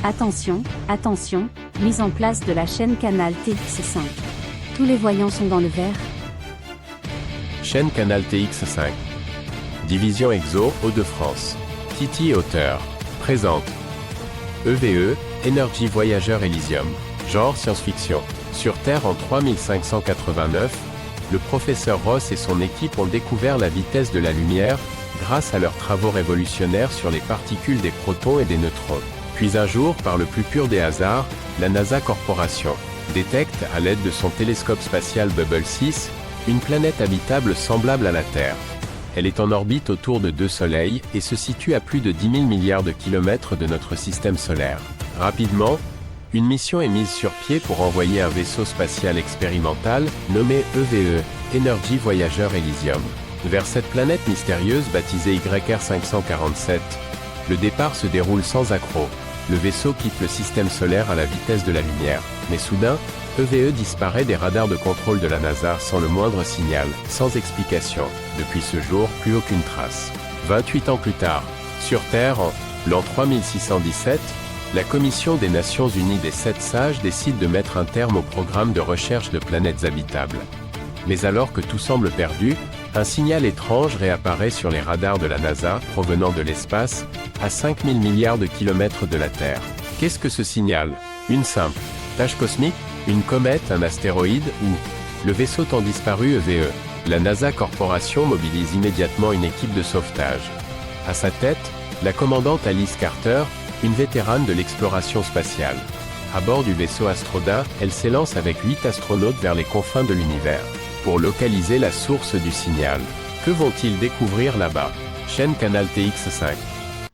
Attention, attention, mise en place de la chaîne Canal TX5. Tous les voyants sont dans le vert. Chaîne Canal TX5. Division Exo, Hauts-de-France. Titi Auteur. Présente. EVE, Energy Voyager Elysium. Genre science-fiction. Sur Terre en 3589, le professeur Ross et son équipe ont découvert la vitesse de la lumière, grâce à leurs travaux révolutionnaires sur les particules des protons et des neutrons. Puis un jour, par le plus pur des hasards, la NASA Corporation détecte, à l'aide de son télescope spatial Hubble 6, une planète habitable semblable à la Terre. Elle est en orbite autour de 2 soleils et se situe à plus de 10 000 milliards de kilomètres de notre système solaire. Rapidement, une mission est mise sur pied pour envoyer un vaisseau spatial expérimental, nommé EVE, Energy Voyager Elysium, vers cette planète mystérieuse baptisée YR 547. Le départ se déroule sans accroc. Le vaisseau quitte le système solaire à la vitesse de la lumière. Mais soudain, EVE disparaît des radars de contrôle de la NASA sans le moindre signal, sans explication. Depuis ce jour, plus aucune trace. 28 ans plus tard, sur Terre, en l'an 3617, la Commission des Nations Unies des 7 sages décide de mettre un terme au programme de recherche de planètes habitables. Mais alors que tout semble perdu, un signal étrange réapparaît sur les radars de la NASA, provenant de l'espace, à 5000 milliards de kilomètres de la Terre. Qu'est-ce que ce signal? Une simple tache cosmique? Une comète? Un astéroïde? Ou le vaisseau tant disparu EVE? La NASA Corporation mobilise immédiatement une équipe de sauvetage. À sa tête, la commandante Alice Carter, une vétérane de l'exploration spatiale. À bord du vaisseau Astroda, elle s'élance avec 8 astronautes vers les confins de l'univers, pour localiser la source du signal. Que vont-ils découvrir là-bas? Chaîne Canal TX5.